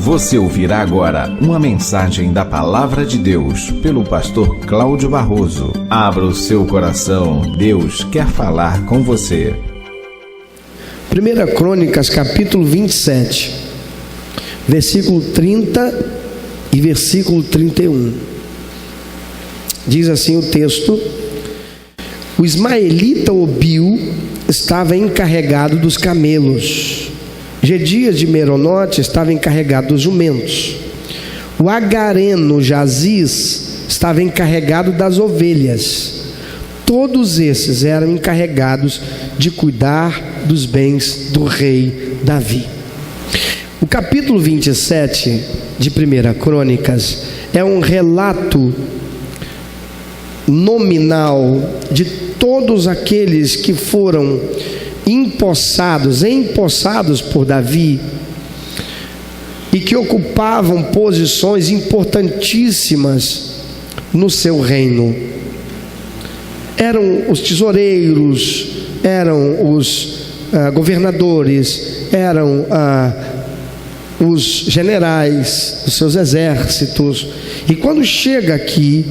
Você ouvirá agora uma mensagem da Palavra de Deus pelo pastor Cláudio Barroso. Abra o seu coração, Deus quer falar com você. 1 Crônicas, capítulo 27, versículo 30 e versículo 31. Diz assim o texto: o ismaelita Obil estava encarregado dos camelos. Gedias de Meronote estava encarregado dos jumentos. O agareno Jaziz estava encarregado das ovelhas. Todos esses eram encarregados de cuidar dos bens do rei Davi. O capítulo 27 de 1 Crônicas é um relato nominal de todos aqueles que foram empossados por Davi e que ocupavam posições importantíssimas no seu reino. Eram os tesoureiros, eram os governadores, eram os generais dos seus exércitos. E quando chega aqui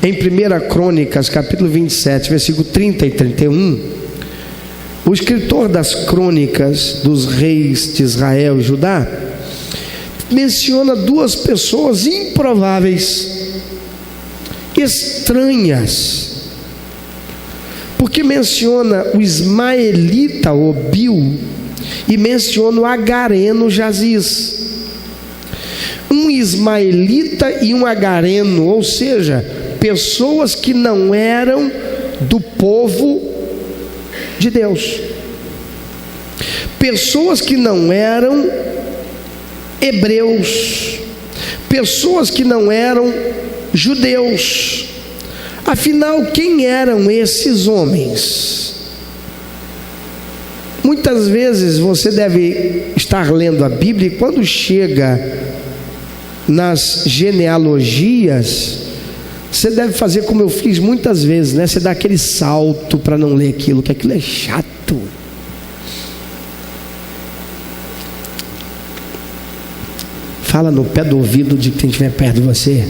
em 1 Crônicas, capítulo 27, versículo 30 e 31, o escritor das crônicas dos reis de Israel e Judá menciona duas pessoas improváveis, estranhas, porque menciona o ismaelita Obil e menciona o agareno Jaziz. Um ismaelita e um agareno, ou seja, pessoas que não eram do povo de Deus, pessoas que não eram hebreus, pessoas que não eram judeus. Afinal, quem eram esses homens? Muitas vezes você deve estar lendo a Bíblia e quando chega nas genealogias, você deve fazer como eu fiz muitas vezes, né? Você dá aquele salto para não ler aquilo, que aquilo é chato. Fala no pé do ouvido de quem estiver perto de você.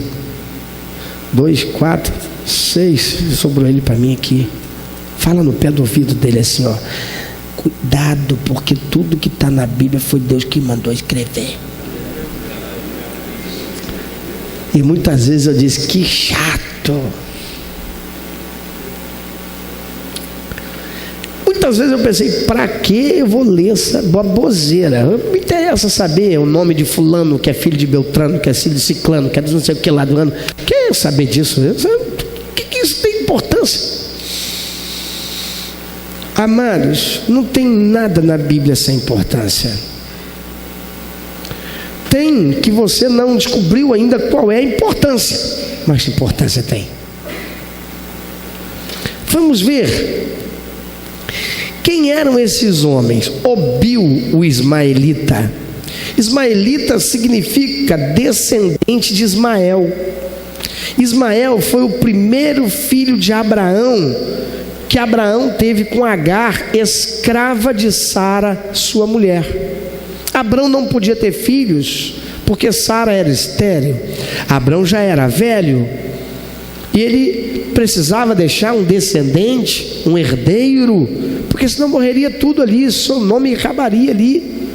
2, 4, 6, sobrou ele para mim aqui. Fala no pé do ouvido dele assim, ó: cuidado, porque tudo que está na Bíblia foi Deus que mandou escrever. E muitas vezes eu disse: que chato. Muitas vezes eu pensei: para que eu vou ler essa baboseira? Não me interessa saber o nome de fulano, que é filho de Beltrano, que é filho de Ciclano, que é de não sei o que lá do ano. Quer saber disso? O que isso tem importância? Amados, não tem nada na Bíblia sem importância. Tem, que você não descobriu ainda qual é a importância, mas que importância tem. Vamos ver quem eram esses homens. Obil, o ismaelita. Ismaelita significa descendente de Ismael. Ismael foi o primeiro filho de Abraão, que Abraão teve com Agar, escrava de Sara, sua mulher. Abraão não podia ter filhos, porque Sara era estéril. Abraão já era velho, e ele precisava deixar um descendente, um herdeiro, porque senão morreria tudo ali, seu nome acabaria ali.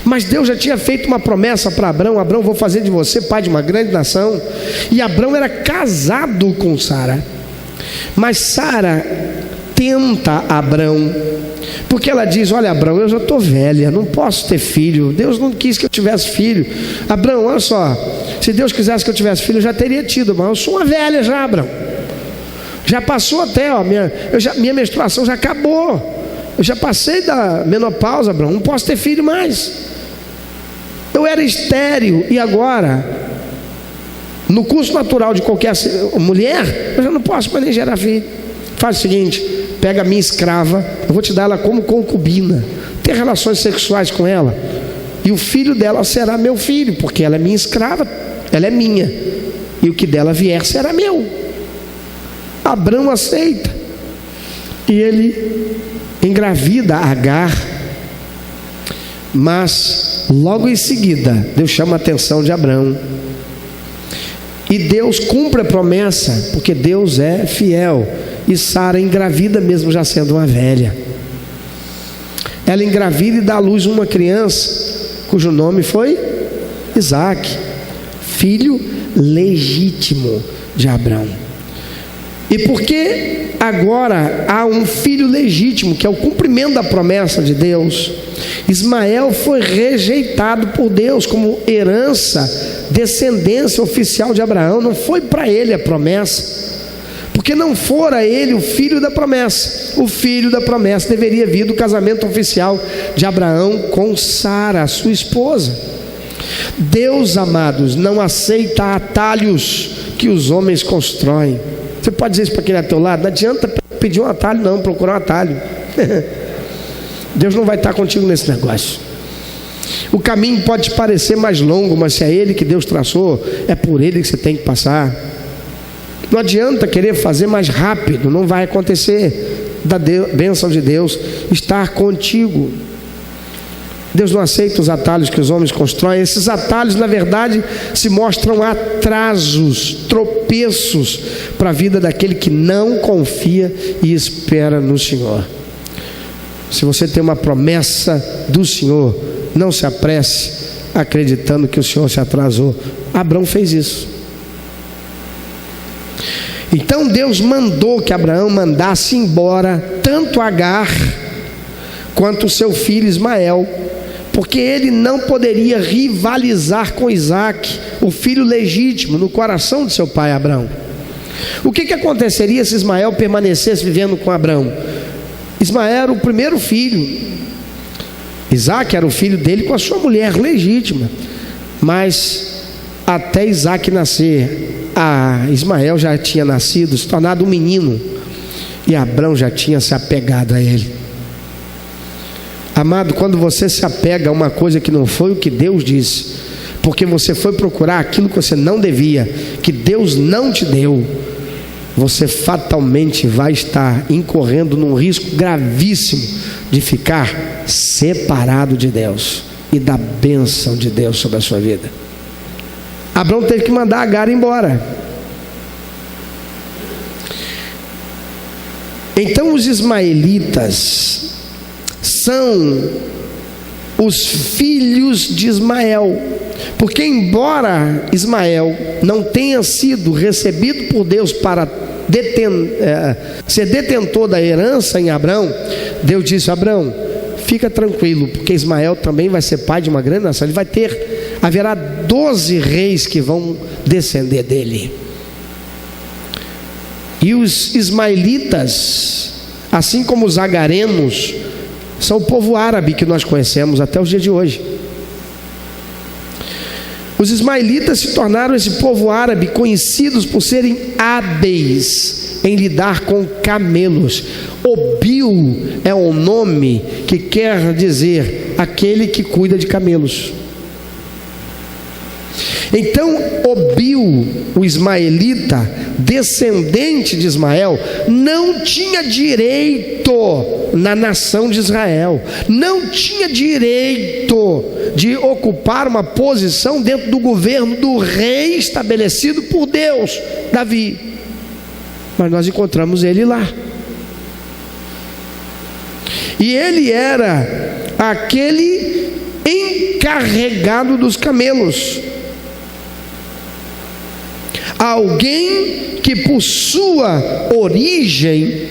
Mas Deus já tinha feito uma promessa para Abraão: Abraão, vou fazer de você pai de uma grande nação. E Abraão era casado com Sara. Mas Sara tenta Abraão, porque ela diz: olha, Abraão, eu já estou velha, não posso ter filho, Deus não quis que eu tivesse filho. Abraão, olha só, se Deus quisesse que eu tivesse filho, eu já teria tido, mas eu sou uma velha já, Abraão, já passou até, ó, minha menstruação já acabou, eu já passei da menopausa, Abraão, não posso ter filho mais, eu era estéril, e agora, no curso natural de qualquer mulher, eu já não posso mais nem gerar filho. Faz o seguinte: pega a minha escrava, eu vou te dar ela como concubina, ter relações sexuais com ela, e o filho dela será meu filho, porque ela é minha escrava, ela é minha, e o que dela vier será meu. Abraão aceita, e ele engravida Agar, mas Logo em seguida, Deus chama a atenção de Abraão. E Deus cumpre a promessa, porque Deus é fiel. E Sara engravida mesmo já sendo uma velha. Ela engravida e dá à luz uma criança, cujo nome foi Isaque, filho legítimo de Abraão. E porque agora há um filho legítimo, que é o cumprimento da promessa de Deus, Ismael foi rejeitado por Deus como herança, descendência oficial de Abraão. Não foi para ele a promessa, porque não fora ele o filho da promessa. O filho da promessa deveria vir do casamento oficial de Abraão com Sara, sua esposa. Deus, amados, não aceita atalhos que os homens constroem. Você pode dizer isso para quem está ao teu lado: não adianta pedir um atalho, não, procurar um atalho. Deus não vai estar contigo nesse negócio. O caminho pode te parecer mais longo, mas se é ele que Deus traçou, é por ele que você tem que passar. Não adianta querer fazer mais rápido, não vai acontecer. Da bênção de Deus estar contigo. Deus não aceita os atalhos que os homens constroem. Esses atalhos, na verdade, se mostram atrasos, tropeços para a vida daquele que não confia e espera no Senhor. Se você tem uma promessa do Senhor, não se apresse acreditando que o Senhor se atrasou. Abraão fez isso. Então Deus mandou que Abraão mandasse embora tanto Agar quanto o seu filho Ismael, porque ele não poderia rivalizar com Isaque, o filho legítimo, no coração de seu pai Abraão. O que aconteceria se Ismael permanecesse vivendo com Abraão? Ismael era o primeiro filho, Isaque era o filho dele com a sua mulher legítima, mas até Isaque nascer, Ismael já tinha nascido, se tornado um menino, e Abraão já tinha se apegado a ele. Amado, quando você se apega a uma coisa que não foi o que Deus disse, porque você foi procurar aquilo que você não devia, que Deus não te deu, você fatalmente vai estar incorrendo num risco gravíssimo de ficar separado de Deus e da bênção de Deus sobre a sua vida. Abraão teve que mandar Agar embora. Então os ismaelitas são os filhos de Ismael, porque embora Ismael não tenha sido recebido por Deus para ser detentor da herança em Abraão, Deus disse: Abraão, fica tranquilo, porque Ismael também vai ser pai de uma grande nação. Haverá 12 reis que vão descender dele. E os ismaelitas, assim como os agarenos, são o povo árabe que nós conhecemos até os dias de hoje. Os ismaelitas se tornaram esse povo árabe conhecidos por serem hábeis em lidar com camelos. Obil é um nome que quer dizer aquele que cuida de camelos. Então Obil, o ismaelita, descendente de Ismael, não tinha direito na nação de Israel, não tinha direito de ocupar uma posição dentro do governo do rei estabelecido por Deus, Davi. Mas nós encontramos ele lá. E ele era aquele encarregado dos camelos. Alguém que por sua origem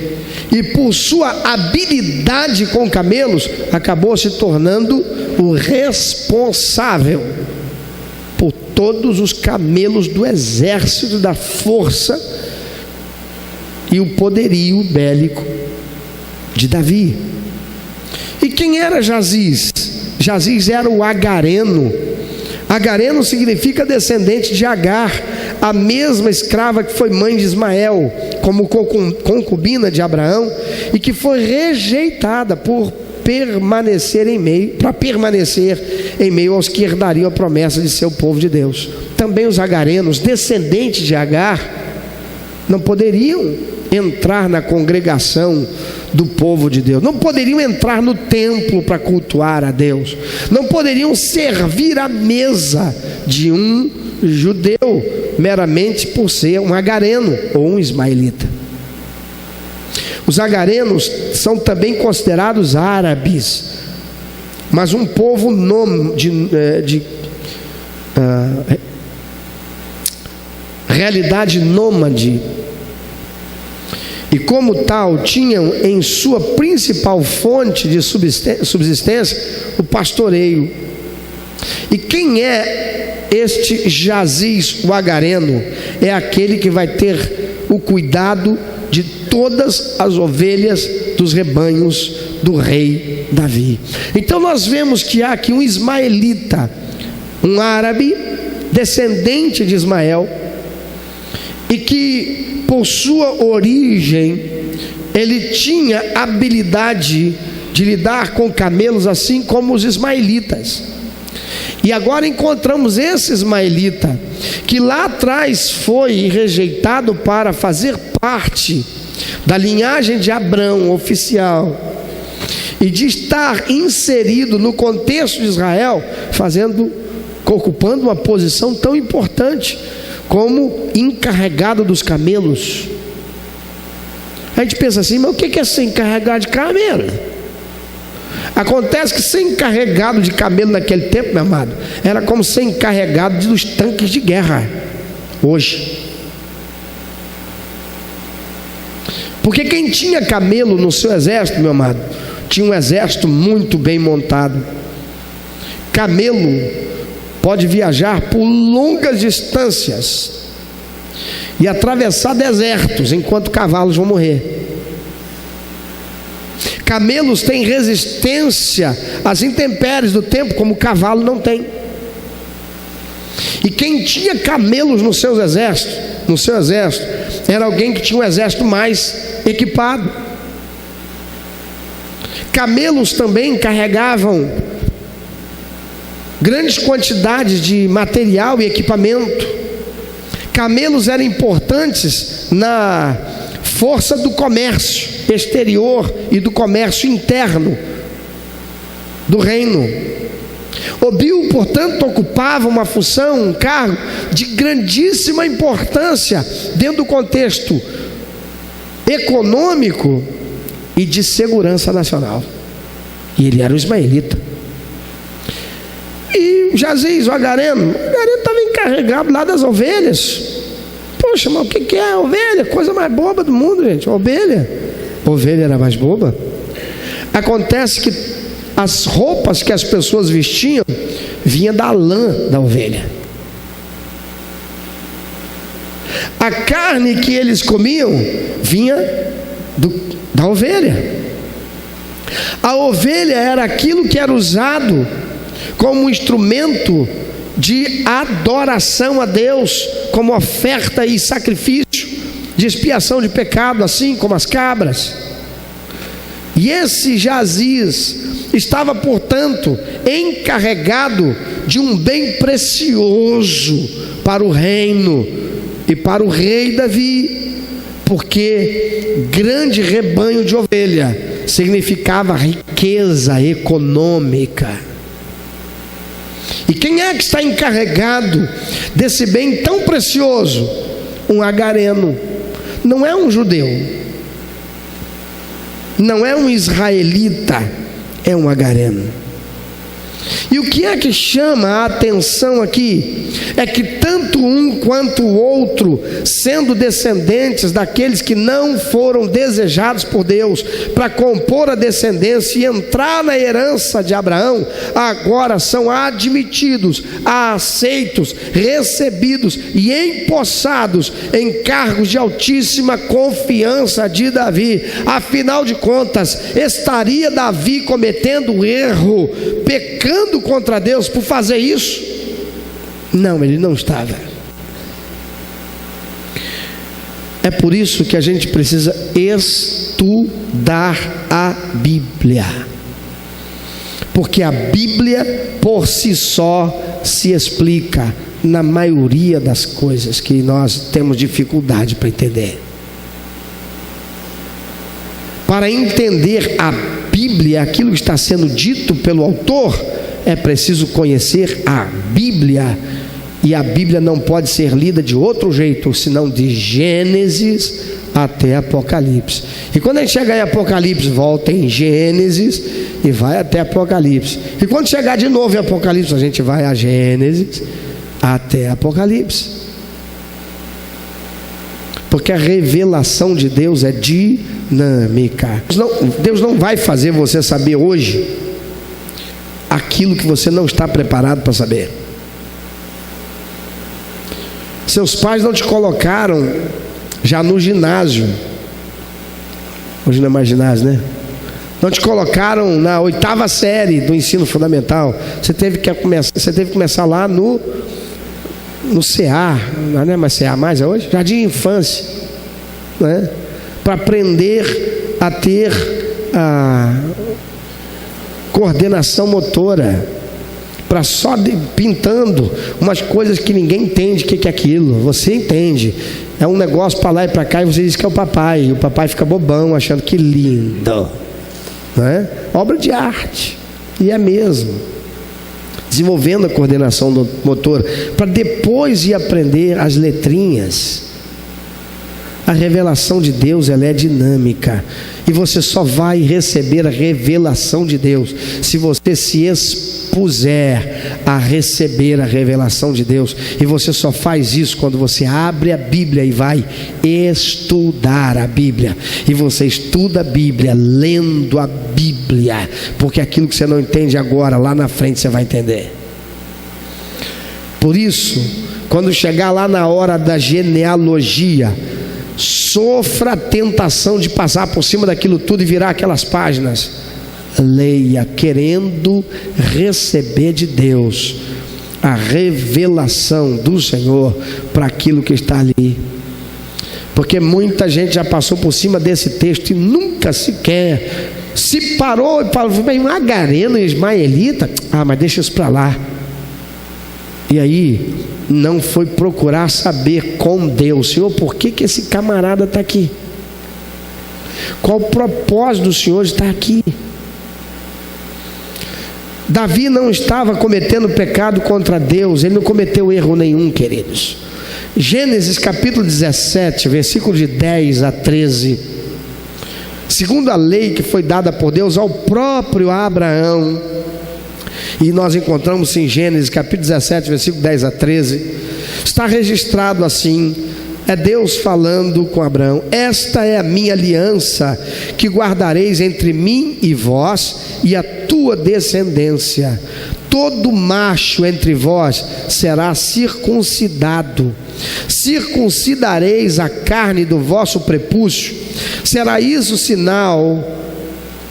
e por sua habilidade com camelos acabou se tornando o responsável por todos os camelos do exército, da força e o poderio bélico de Davi. E quem era Jaziz? Jaziz era o agareno. Agareno significa descendente de Agar, a mesma escrava que foi mãe de Ismael, como concubina de Abraão, e que foi rejeitada para permanecer em meio aos que herdariam a promessa de ser o povo de Deus. Também os agarenos, descendentes de Agar, não poderiam entrar na congregação do povo de Deus, não poderiam entrar no templo para cultuar a Deus, não poderiam servir à mesa de um judeu meramente por ser um agareno ou um ismaelita. Os agarenos são também considerados árabes, mas um povo realidade nômade, e como tal tinham em sua principal fonte de subsistência o pastoreio. E quem é este Jaziz, o agareno? É aquele que vai ter o cuidado de todas as ovelhas dos rebanhos do rei Davi. Então nós vemos que há aqui um ismaelita, um árabe, descendente de Ismael, e que por sua origem ele tinha habilidade de lidar com camelos, assim como os ismaelitas. E agora encontramos esse ismaelita, que lá atrás foi rejeitado para fazer parte da linhagem de Abrão oficial, e de estar inserido no contexto de Israel, ocupando uma posição tão importante como encarregado dos camelos. A gente pensa assim, mas o que é ser encarregado de camelo? Acontece que ser encarregado de camelo naquele tempo, meu amado, era como ser encarregado dos tanques de guerra hoje. Porque quem tinha camelo no seu exército, meu amado, tinha um exército muito bem montado. Camelo pode viajar por longas distâncias e atravessar desertos, enquanto cavalos vão morrer. Camelos têm resistência às intempéries do tempo, como o cavalo não tem. E quem tinha camelos no seu exército, era alguém que tinha um exército mais equipado. Camelos também carregavam grandes quantidades de material e equipamento. Camelos eram importantes na força do comércio exterior e do comércio interno do reino. Obil, portanto, ocupava uma função, um cargo de grandíssima importância dentro do contexto econômico e de segurança nacional. E ele era o ismaelita. E Jaziz, o agareno estava encarregado lá das ovelhas. Poxa, mas o que é a ovelha? Coisa mais boba do mundo, gente. Ovelha era mais boba. Acontece que as roupas que as pessoas vestiam vinha da lã da ovelha. A carne que eles comiam vinha da ovelha. A ovelha era aquilo que era usado como instrumento de adoração a Deus, como oferta e sacrifício de expiação de pecado, assim como as cabras. E esse Jaziz estava, portanto, encarregado de um bem precioso para o reino e para o rei Davi, porque grande rebanho de ovelha significava riqueza econômica. E quem é que está encarregado desse bem tão precioso? Um agareno. Não é um judeu, não é um israelita, é um agareno. E o que é que chama a atenção aqui é que tanto um quanto o outro, sendo descendentes daqueles que não foram desejados por Deus para compor a descendência e entrar na herança de Abraão, agora são admitidos, aceitos, recebidos e empossados em cargos de altíssima confiança de Davi. Afinal de contas, estaria Davi cometendo erro, pecando contra Deus por fazer isso? Não, ele não estava. É por isso que a gente precisa estudar a Bíblia, porque a Bíblia por si só se explica na maioria das coisas que nós temos dificuldade para entender. para entender a Bíblia, aquilo que está sendo dito pelo autor, é preciso conhecer a Bíblia. E a Bíblia não pode ser lida de outro jeito, senão de Gênesis até Apocalipse. E quando a gente chegar em Apocalipse, volta em Gênesis e vai até Apocalipse. E quando chegar de novo em Apocalipse, a gente vai a Gênesis até Apocalipse. Porque a revelação de Deus é dinâmica. Deus não vai fazer você saber hoje aquilo que você não está preparado para saber. Seus pais não te colocaram já no ginásio. Hoje não é mais ginásio, né? Não te colocaram na 8ª série do ensino fundamental. Você teve que começar lá no CA. Não é mais CA mais, é hoje? Jardim de Infância, né? Para aprender a ter a coordenação motora. Para só pintando umas coisas que ninguém entende o que é aquilo. Você entende. É um negócio para lá e para cá e você diz que é o papai. E o papai fica bobão achando que lindo, né? Obra de arte. E é mesmo. Desenvolvendo a coordenação do motor para depois ir aprender as letrinhas. A revelação de Deus, ela é dinâmica. E você só vai receber a revelação de Deus se você se expuser a receber a revelação de Deus. E você só faz isso quando você abre a Bíblia e vai estudar a Bíblia. E você estuda a Bíblia lendo a Bíblia, porque aquilo que você não entende agora, lá na frente você vai entender. Por isso, quando chegar lá na hora da genealogia, sofra a tentação de passar por cima daquilo tudo e virar aquelas páginas. Leia, querendo receber de Deus a revelação do Senhor para aquilo que está ali. Porque muita gente já passou por cima desse texto e nunca sequer se parou e falou: Magareno e Ismaelita, mas deixa isso para lá. E aí não foi procurar saber com Deus: Senhor, por que esse camarada está aqui? Qual o propósito do Senhor de estar aqui? Davi não estava cometendo pecado contra Deus, ele não cometeu erro nenhum, queridos. Gênesis capítulo 17, versículo de 10 a 13. Segundo a lei que foi dada por Deus ao próprio Abraão, e nós encontramos em Gênesis capítulo 17, versículo 10 a 13, está registrado assim: é Deus falando com Abraão: esta é a minha aliança que guardareis entre mim e vós e a tua descendência. Todo macho entre vós será circuncidado. Circuncidareis a carne do vosso prepúcio. Será isso sinal,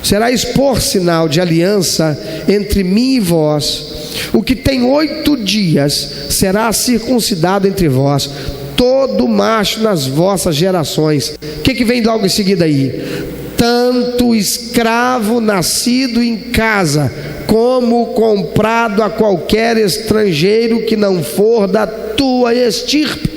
será por sinal de aliança entre mim e vós. O que tem 8 dias será circuncidado entre vós, todo macho nas vossas gerações. O que vem logo em seguida aí? Tanto escravo nascido em casa, como comprado a qualquer estrangeiro que não for da tua estirpe.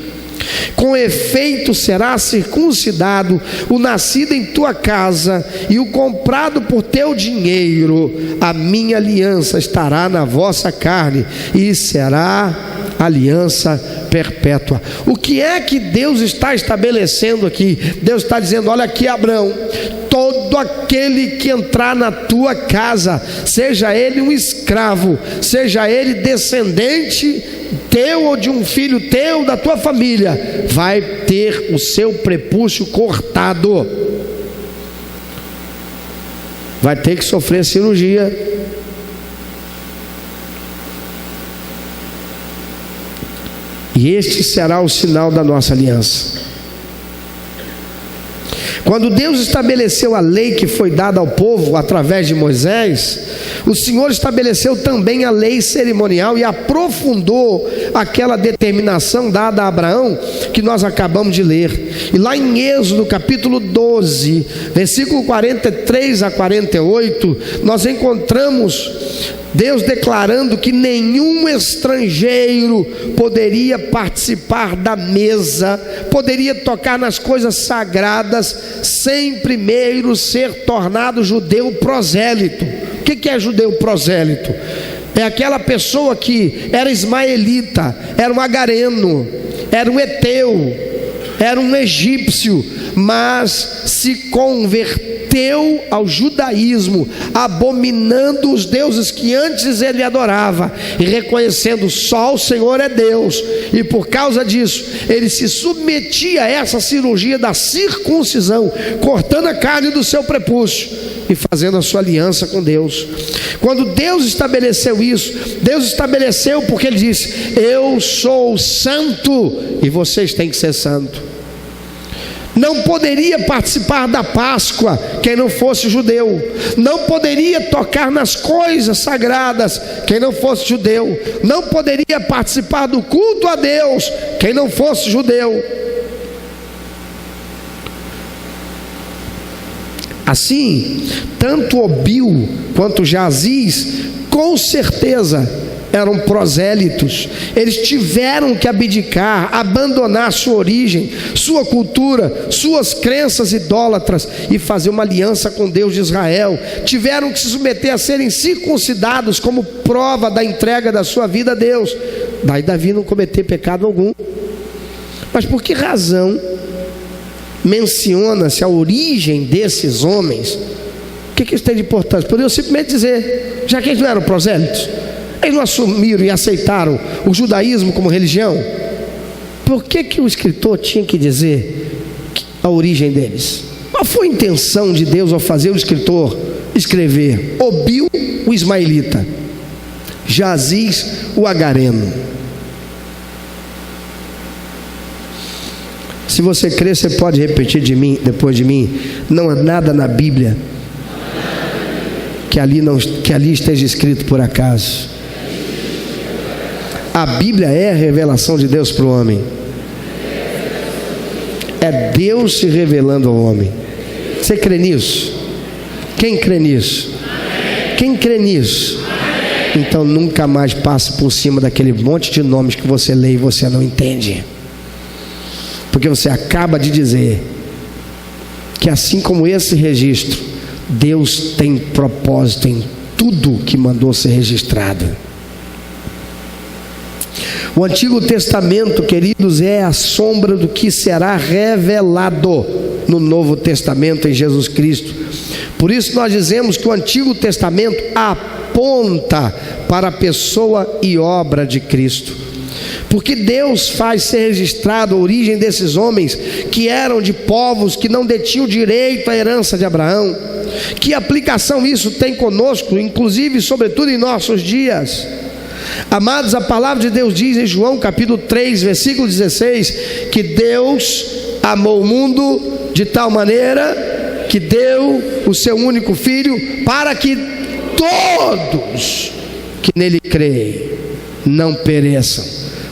Com efeito será circuncidado o nascido em tua casa e o comprado por teu dinheiro. A minha aliança estará na vossa carne e será aliança perpétua. O que é que Deus está estabelecendo aqui? Deus está dizendo: olha aqui, Abraão, todo aquele que entrar na tua casa, seja ele um escravo, seja ele descendente teu ou de um filho teu da tua família, vai ter o seu prepúcio cortado, vai ter que sofrer cirurgia. E este será o sinal da nossa aliança. Quando Deus estabeleceu a lei que foi dada ao povo através de Moisés, o Senhor estabeleceu também a lei cerimonial e aprofundou aquela determinação dada a Abraão que nós acabamos de ler. E lá em Êxodo capítulo 12, versículo 43 a 48, nós encontramos Deus declarando que nenhum estrangeiro poderia participar da mesa, poderia tocar nas coisas sagradas, sem primeiro ser tornado judeu prosélito. O que é judeu prosélito? É aquela pessoa que era ismaelita, era um agareno, era um eteu, era um egípcio, mas se converteu ao judaísmo, abominando os deuses que antes ele adorava e reconhecendo só o Senhor é Deus, e por causa disso ele se submetia a essa cirurgia da circuncisão, cortando a carne do seu prepúcio e fazendo a sua aliança com Deus. Quando Deus estabeleceu isso, Deus estabeleceu porque ele disse: eu sou santo e vocês têm que ser santo. Não poderia participar da Páscoa quem não fosse judeu, não poderia tocar nas coisas sagradas quem não fosse judeu, não poderia participar do culto a Deus quem não fosse judeu. Assim, tanto Obil quanto Jaziz, com certeza, eram prosélitos. Eles tiveram que abdicar, abandonar sua origem, sua cultura, suas crenças idólatras e fazer uma aliança com Deus de Israel. Tiveram que se submeter a serem circuncidados como prova da entrega da sua vida a Deus. Daí Davi não cometeu pecado algum. Mas por que razão menciona-se a origem desses homens? O que isso tem de importância? Poderiam simplesmente dizer, já que eles não eram prosélitos, eles não assumiram e aceitaram o judaísmo como religião, por que o escritor tinha que dizer a origem deles? Qual foi a intenção de Deus ao fazer o escritor escrever Obil, o ismaelita, Jaziz, o agareno? Se você crer, você pode repetir depois de mim: não há nada na Bíblia que ali esteja escrito por acaso. A Bíblia é a revelação de Deus para o homem. É Deus se revelando ao homem. Você crê nisso? Quem crê nisso? Quem crê nisso? Então nunca mais passe por cima daquele monte de nomes que você lê e você não entende. Porque você acaba de dizer que assim como esse registro, Deus tem propósito em tudo que mandou ser registrado. O Antigo Testamento, queridos, é a sombra do que será revelado no Novo Testamento em Jesus Cristo. Por isso nós dizemos que o Antigo Testamento aponta para a pessoa e obra de Cristo. Porque Deus faz ser registrado a origem desses homens que eram de povos que não detinham direito à herança de Abraão. Que aplicação isso tem conosco, inclusive, sobretudo em nossos dias? Amados, a palavra de Deus diz em João capítulo 3, versículo 16, que Deus amou o mundo de tal maneira que deu o seu único filho, para que todos que nele creem não pereçam,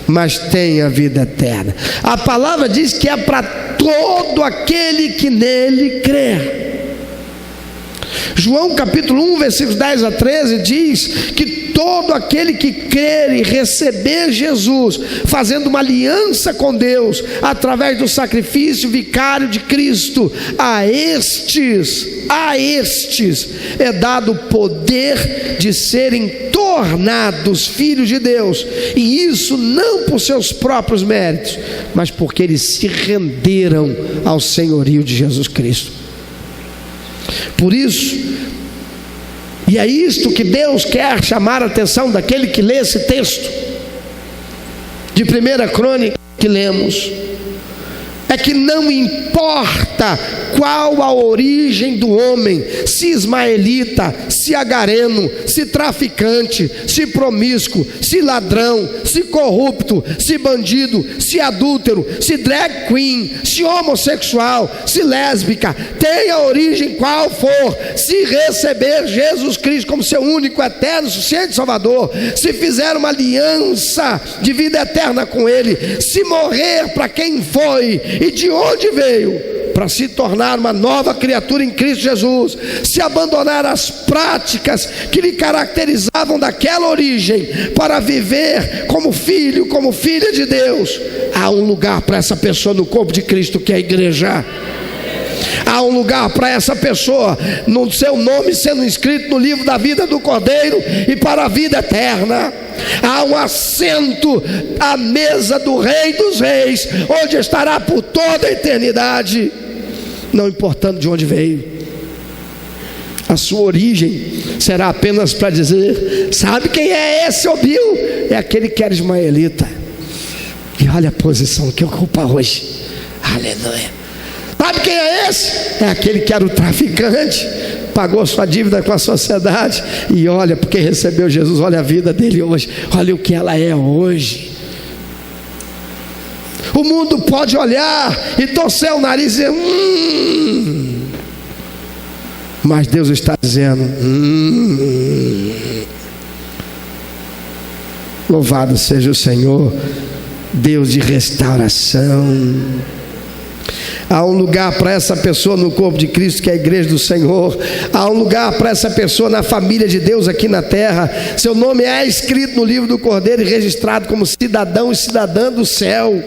mas tenham a vida eterna. A palavra diz que é para todo aquele que nele crê. João capítulo 1, versículos 10 a 13 diz que todo aquele que crer e receber Jesus, fazendo uma aliança com Deus, através do sacrifício vicário de Cristo, a estes é dado o poder de serem tornados filhos de Deus, e isso não por seus próprios méritos, mas porque eles se renderam ao senhorio de Jesus Cristo. Por isso, e é isto que Deus quer chamar a atenção daquele que lê esse texto de 1 Crônica que lemos, é que não importa qual a origem do homem, se ismaelita, se agareno, se traficante, se promíscuo, se ladrão, se corrupto, se bandido, se adúltero, se drag queen, se homossexual, se lésbica, tenha a origem qual for, se receber Jesus Cristo como seu único, eterno, suficiente Salvador, se fizer uma aliança de vida eterna com Ele, se morrer para quem foi e de onde veio, para se tornar uma nova criatura em Cristo Jesus, se abandonar as práticas que lhe caracterizavam daquela origem, para viver como filho, como filha de Deus. Há um lugar para essa pessoa no corpo de Cristo, que é a igreja. Há um lugar para essa pessoa, no seu nome sendo escrito no livro da vida do Cordeiro e para a vida eterna. Há um assento à mesa do Rei dos Reis, onde estará por toda a eternidade, não importando de onde veio. A sua origem será apenas para dizer: sabe quem é esse Obil? É aquele que era ismaelita, e olha a posição que ocupa hoje. Aleluia. Sabe quem é esse? É aquele que era o traficante, pagou sua dívida com a sociedade, e olha, porque recebeu Jesus, olha a vida dele hoje, olha o que ela é hoje. O mundo pode olhar e torcer o nariz e dizer: mas Deus está dizendo: louvado seja o Senhor, Deus de restauração. Há um lugar para essa pessoa no corpo de Cristo, que é a igreja do Senhor. Há um lugar para essa pessoa na família de Deus aqui na terra. Seu nome é escrito no livro do Cordeiro e registrado como cidadão e cidadã do céu.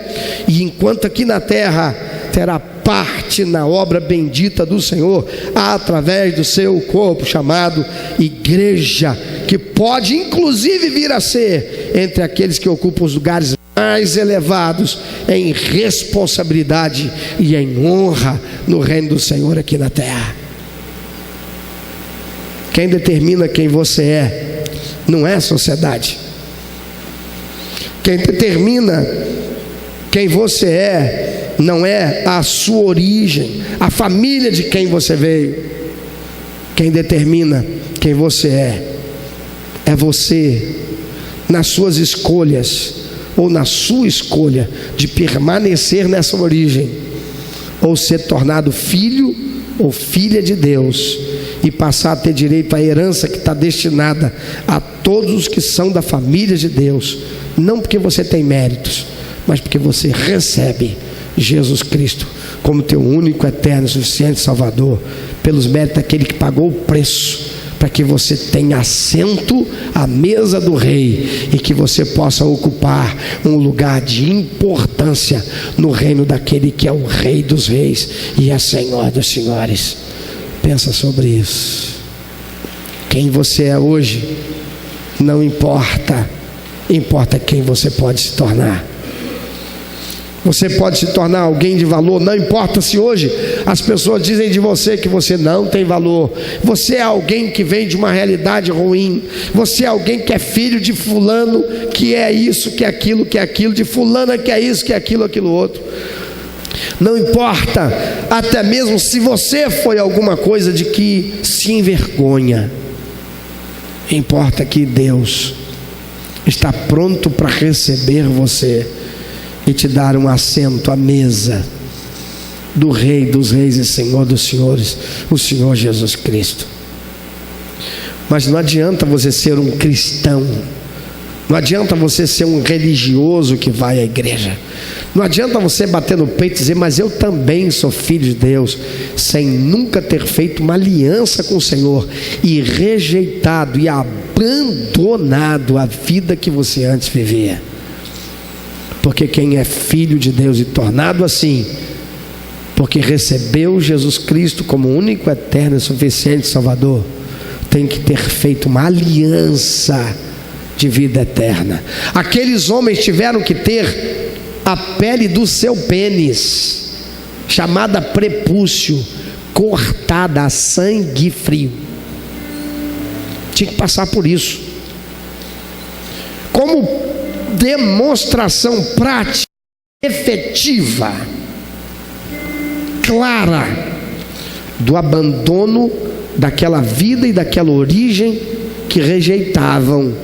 E enquanto aqui na terra, terá parte na obra bendita do Senhor, através do seu corpo chamado igreja, que pode inclusive vir a ser entre aqueles que ocupam os lugares mais elevados em responsabilidade e em honra no reino do Senhor aqui na terra. Quem determina quem você é não é a sociedade. Quem determina quem você é não é a sua origem, a família de quem você veio. Quem determina quem você é você, nas suas escolhas, ou na sua escolha de permanecer nessa origem, ou ser tornado filho ou filha de Deus e passar a ter direito à herança que está destinada a todos os que são da família de Deus, não porque você tem méritos, mas porque você recebe Jesus Cristo como teu único, eterno, suficiente Salvador, pelos méritos daquele que pagou o preço para que você tenha assento à mesa do Rei e que você possa ocupar um lugar de importância no reino daquele que é o Rei dos Reis e é Senhor dos Senhores. Pensa sobre isso. Quem você é hoje não importa, importa quem você pode se tornar. Você pode se tornar alguém de valor, não importa se hoje as pessoas dizem de você que você não tem valor. Você é alguém que vem de uma realidade ruim. Você é alguém que é filho de fulano, que é isso, que é aquilo, de fulana que é isso, que é aquilo, aquilo outro. Não importa, até mesmo se você foi alguma coisa de que se envergonha. Importa que Deus está pronto para receber você e te dar um assento à mesa do Rei dos Reis e Senhor dos Senhores, o Senhor Jesus Cristo. Mas não adianta você ser um cristão, não adianta você ser um religioso que vai à igreja, não adianta você bater no peito e dizer: mas eu também sou filho de Deus, sem nunca ter feito uma aliança com o Senhor e rejeitado e abandonado a vida que você antes vivia. Porque quem é filho de Deus e tornado assim, porque recebeu Jesus Cristo como único, eterno e suficiente Salvador, tem que ter feito uma aliança de vida eterna. Aqueles homens tiveram que ter a pele do seu pênis, chamada prepúcio, cortada a sangue frio. Tinha que passar por isso. Como demonstração prática, efetiva, clara, do abandono daquela vida e daquela origem que rejeitavam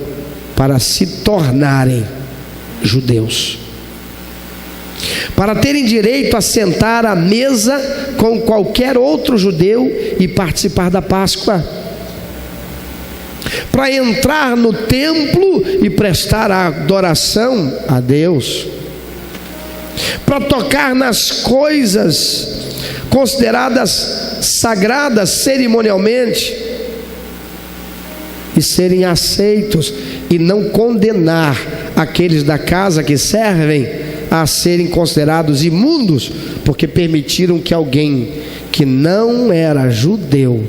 para se tornarem judeus, para terem direito a sentar à mesa com qualquer outro judeu e participar da Páscoa, para entrar no templo e prestar a adoração a Deus. para tocar nas coisas consideradas sagradas cerimonialmente e serem aceitos, e não condenar aqueles da casa que servem a serem considerados imundos, porque permitiram que alguém que não era judeu,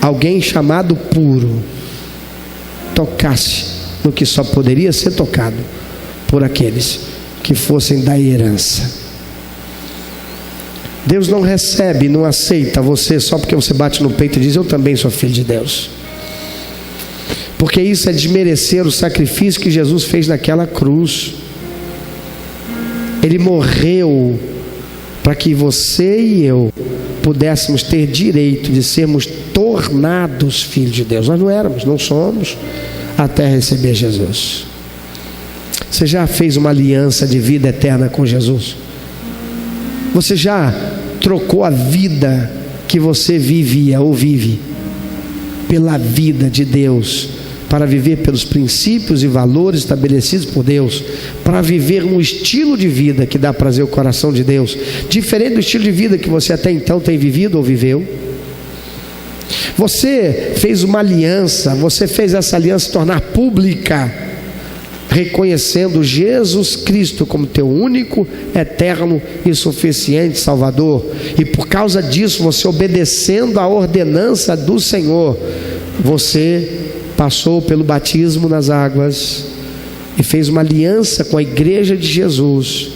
alguém chamado puro, tocasse no que só poderia ser tocado por aqueles que fossem da herança. Deus não recebe, não aceita você só porque você bate no peito e diz: eu também sou filho de Deus. Porque isso é desmerecer o sacrifício que Jesus fez naquela cruz. Ele morreu para que você e eu pudéssemos ter direito de sermos tornados filhos de Deus. Nós não éramos, não somos, até receber Jesus. Você já fez uma aliança de vida eterna com Jesus? Você já trocou a vida que você vivia ou vive pela vida de Deus, para viver pelos princípios e valores estabelecidos por Deus, para viver um estilo de vida que dá prazer ao coração de Deus, diferente do estilo de vida que você até então tem vivido ou viveu? Você fez uma aliança, você fez essa aliança se tornar pública, reconhecendo Jesus Cristo como teu único, eterno e suficiente Salvador, e por causa disso, você obedecendo a ordenança do Senhor, você passou pelo batismo nas águas e fez uma aliança com a igreja de Jesus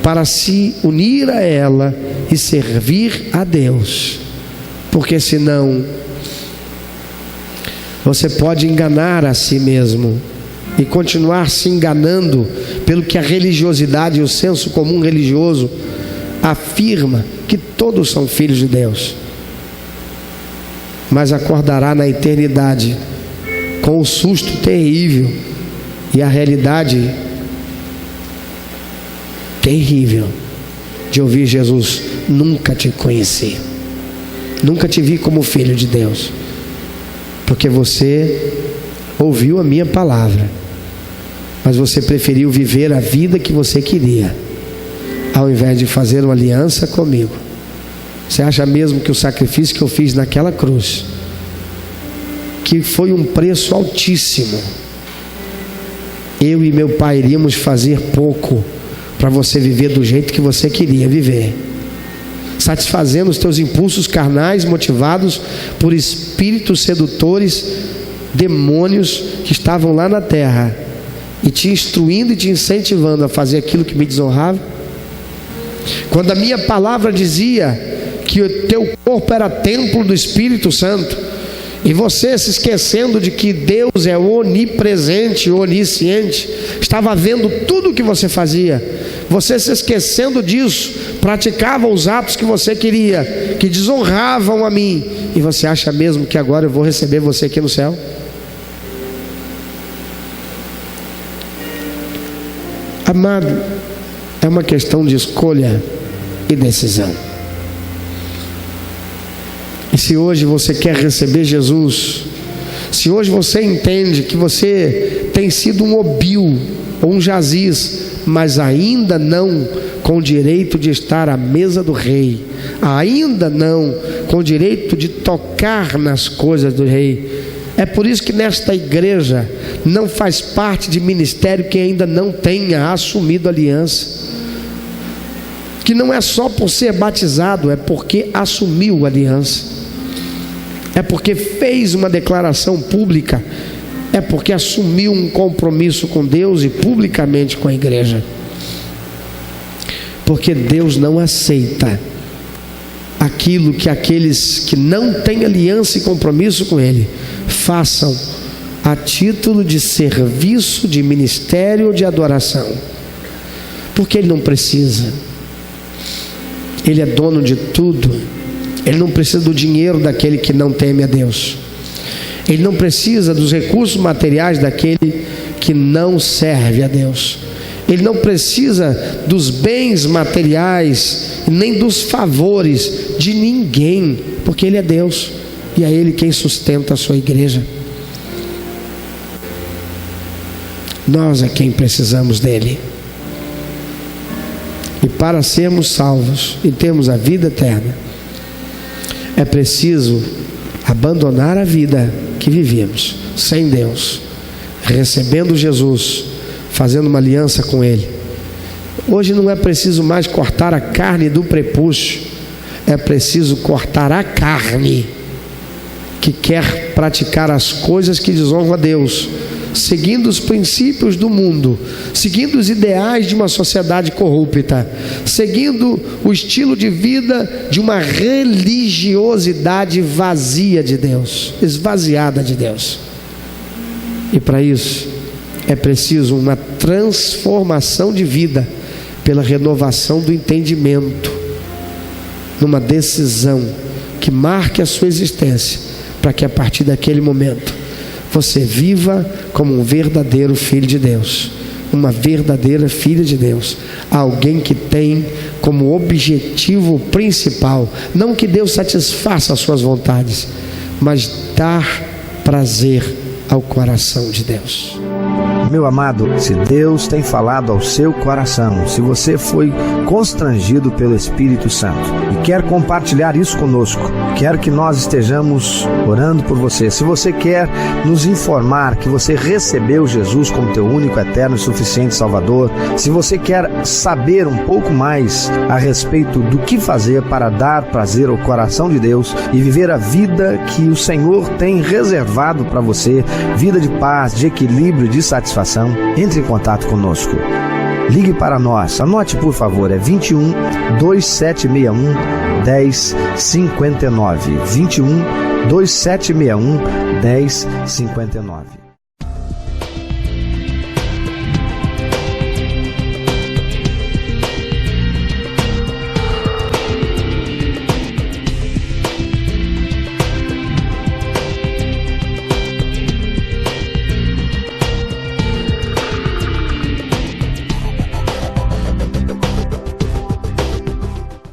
para se unir a ela e servir a Deus, porque senão você pode enganar a si mesmo e continuar se enganando pelo que a religiosidade e o senso comum religioso afirma, que todos são filhos de Deus, mas acordará na eternidade com um susto terrível e a realidade terrível de ouvir Jesus: nunca te conheci, nunca te vi como filho de Deus, porque você ouviu a minha palavra, mas você preferiu viver a vida que você queria, ao invés de fazer uma aliança comigo. Você acha mesmo que o sacrifício que eu fiz naquela cruz, que foi um preço altíssimo, eu e meu pai iríamos fazer pouco para você viver do jeito que você queria viver, satisfazendo os teus impulsos carnais, motivados por espíritos sedutores, demônios que estavam lá na terra, e te instruindo e te incentivando a fazer aquilo que me desonrava? Quando a minha palavra dizia que o teu corpo era templo do Espírito Santo, e você se esquecendo de que Deus é onipresente, onisciente, estava vendo tudo o que você fazia, você se esquecendo disso, praticava os atos que você queria, que desonravam a mim, e você acha mesmo que agora eu vou receber você aqui no céu? Amado, é uma questão de escolha e decisão. E se hoje você quer receber Jesus, se hoje você entende que você tem sido um obil ou um jaziz, mas ainda não com o direito de estar à mesa do rei, ainda não com o direito de tocar nas coisas do rei, é por isso que nesta igreja não faz parte de ministério que ainda não tenha assumido aliança, que não é só por ser batizado, é porque assumiu aliança, é porque fez uma declaração pública, é porque assumiu um compromisso com Deus e publicamente com a igreja. Porque Deus não aceita aquilo que aqueles que não têm aliança e compromisso com Ele façam a título de serviço, de ministério ou de adoração, porque Ele não precisa, Ele é dono de tudo, Ele não precisa do dinheiro daquele que não teme a Deus, Ele não precisa dos recursos materiais daquele que não serve a Deus, Ele não precisa dos bens materiais, nem dos favores de ninguém, porque Ele é Deus, e é Ele quem sustenta a sua igreja. Nós é quem precisamos dEle. E para sermos salvos e termos a vida eterna, é preciso abandonar a vida que vivíamos sem Deus, recebendo Jesus, fazendo uma aliança com Ele. Hoje não é preciso mais cortar a carne do prepúcio, é preciso cortar a carne que quer praticar as coisas que desonram a Deus, seguindo os princípios do mundo, seguindo os ideais de uma sociedade corrupta, seguindo o estilo de vida de uma religiosidade vazia de Deus, esvaziada de Deus. E para isso é preciso uma transformação de vida pela renovação do entendimento, numa decisão que marque a sua existência, para que a partir daquele momento você viva como um verdadeiro filho de Deus, uma verdadeira filha de Deus, alguém que tem como objetivo principal, não que Deus satisfaça as suas vontades, mas dar prazer ao coração de Deus. Meu amado, se Deus tem falado ao seu coração, se você foi constrangido pelo Espírito Santo e quer compartilhar isso conosco, quero que nós estejamos orando por você. Se você quer nos informar que você recebeu Jesus como teu único, eterno e suficiente Salvador, se você quer saber um pouco mais a respeito do que fazer para dar prazer ao coração de Deus e viver a vida que o Senhor tem reservado para você, vida de paz, de equilíbrio, de satisfação, entre em contato conosco. Ligue para nós, anote por favor, é 21 2761 1059, 21 2761 1059.